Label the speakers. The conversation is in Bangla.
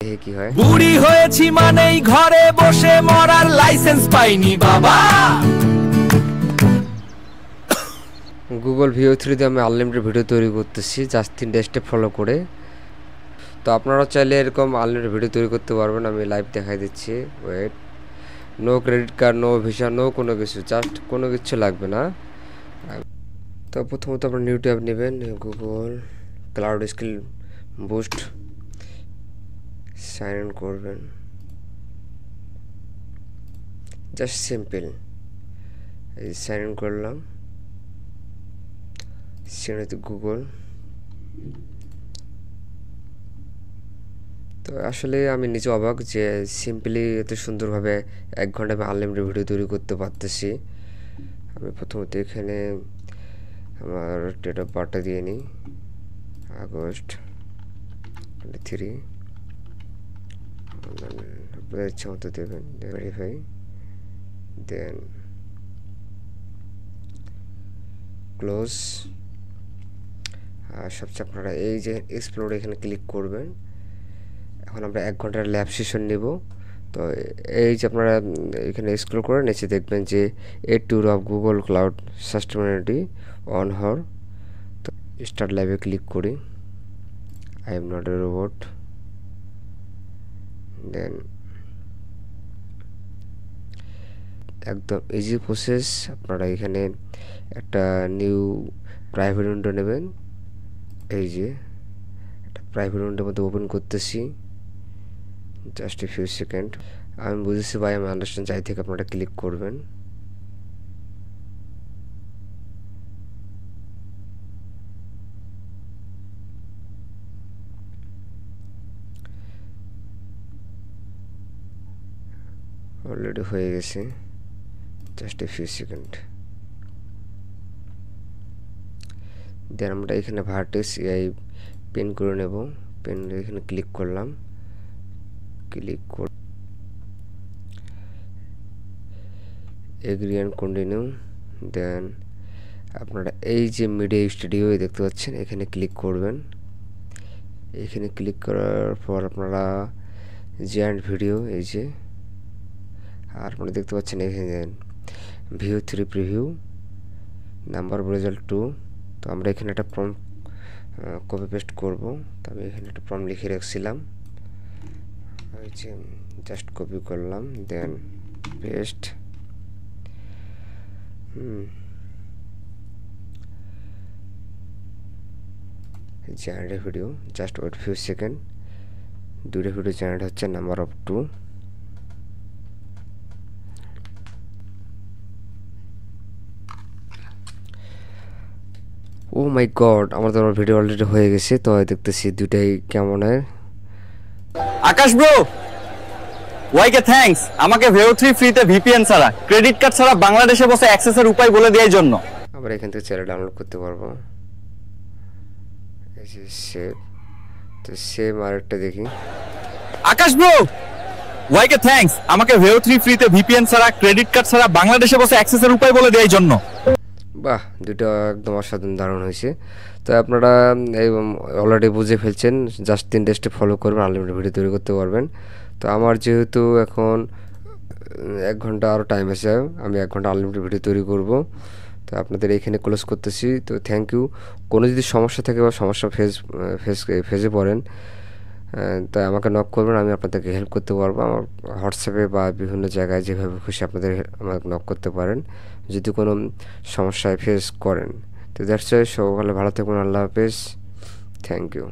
Speaker 1: দেখে কি হয়।
Speaker 2: বুড়ি হয়েছি মানেই ঘরে বসে মরার লাইসেন্স পাইনি বাবা।
Speaker 1: গুগল ভিও3 দিয়ে আমি আনলিমিটেড ভিডিও তৈরি করতেছি জাস্ট 3টা স্টেপ ফলো করে। তো আপনারা চাইলে এরকম আনলিমিটেড ভিডিও তৈরি করতে পারবেন। আমি লাইভ দেখাই দিচ্ছি, wait. No credit card, no Visa, no কোনো কিছু, জাস্ট কোনো কিছু লাগবে না। তো প্রথমত আপনার নিউ ট্যাব নেবেন, Google Cloud Skill Boost, sign in করবেন, জাস্ট সিম্পল। এই সাইন ইন করলাম, সেটা গুগল। তো আসলে আমি নিজে অবাক যে সিম্পলি এত সুন্দরভাবে 1 ঘন্টায় আমি আনলিমিটেড ভিডিও তৈরি করতে পারতেছি। আমি প্রথমত এখানে আমার ডেট অফ বার্থটা দিয়ে নিই, আগস্ট 23। আপনাদের ইচ্ছা মতো দেবেন, ভেরিফাই, দেন ক্লোজ। আর সবচেয়ে আপনারা এই যে এক্সপ্লোর এখানে ক্লিক করবেন। এখন আমরা 1 ঘন্টার ল্যাব সেশন নেব। তো এই যে আপনারা এখানে স্ক্রল করে নিচে দেখবেন যে a tour of Google cloud sustainability on হর। তো স্টার্ট ল্যাবে ক্লিক করি, I am not a robot. Then একদম ইজি প্রসেস। আপনারা এখানে একটা নিউ প্রাইভেট উইন্ডো নেবেন। এই যে একটা প্রাইভেট উইন্ডোর মধ্যে ওপেন করতেছি, জাস্ট এ ফিউ সেকেন্ড। আমি বুঝেছি ভাই, আমি আন্ডারস্ট্যান্ড চাই থেকে আপনারা ক্লিক করবেন। অলরেডি হয়ে গেছে, জাস্ট এ ফিউ সেকেন্ড। দেন আমরা এখানে ভার্টেক্স এআই পেন করে নেব। পেন এখানে ক্লিক করলাম, ক্লিক করে এগ্রি অ্যান্ড কন্টিনিউ। দেন আপনারা এই যে মিডিয়া স্টুডিও দেখতে পাচ্ছেন, এখানে ক্লিক করবেন। এখানে ক্লিক করার পর আপনারা জেন্ট ভিডিও, এই যে, আর আপনারা দেখতে পাচ্ছেন এখানে ভিও3 প্রিভিউ, নাম্বার অফ রেজাল্ট 2। তো আমরা এখানে একটা প্রম্পট কপি পেস্ট করব। তো আমি এখানে একটা প্রম্পট লিখে রাখছিলাম, ওই যে জাস্ট কপি করলাম, then paste. Generate video, just wait few seconds. 2টা ভিডিও জেনারেট হচ্ছে, number of 2। Oh my god, আমাদের ভিডিও অলরেডি হয়ে গেছে। তো দেখতেছি দুটাই কেমন হয়।
Speaker 3: আকাশ ব্রো, ওয়াইকে থ্যাঙ্কস আমাকে ভিও3 ফ্রিতে ভিপিএন ছাড়া, ক্রেডিট কার্ড ছাড়া বাংলাদেশে বসে অ্যাক্সেসের উপায় বলে দেওয়ার জন্য।
Speaker 1: আমরা এখান থেকে চ্যানেল ডাউনলোড করতে পারবো। এই যে সেভ, তো সেভ আরেকটা দেখি।
Speaker 3: আকাশ ব্রো, ওয়াইকে থ্যাঙ্কস আমাকে ভিও3 ফ্রিতে ভিপিএন ছাড়া, ক্রেডিট কার্ড ছাড়া বাংলাদেশে বসে অ্যাক্সেসের উপায় বলে দেওয়ার জন্য।
Speaker 1: বাহ, দুটো একদম অসাধারণ, দারুণ হয়েছে। তো আপনারা অলরেডি বুঝে ফেলছেন, জাস্ট 3টা স্টেপ ফলো করবেন, আনলিমিটেড ভিডিও তৈরি করতে পারবেন। তো আমার যেহেতু এখন 1 ঘন্টা আরও টাইম আছে, আমি 1 ঘন্টা আনলিমিটেড ভিডিও তৈরি করব। তো আপনাদের এইখানে ক্লোজ করতেছি। তো থ্যাংক ইউ। কোনো যদি সমস্যা থাকে বা সমস্যা ফেসে পড়েন, তাই আমাকে নক করবেন, আমি আপনাদেরকে হেল্প করতে পারবো। আমার হোয়াটসঅ্যাপে বা বিভিন্ন জায়গায় যেভাবে খুশি আপনাদের আমাকে নক করতে পারেন যদি কোনো সমস্যায় ফেস করেন। তো দ্যাটস ওয়াই, সবাই ভালো থাকবেন। আল্লাহ হাফেজ, থ্যাংক ইউ।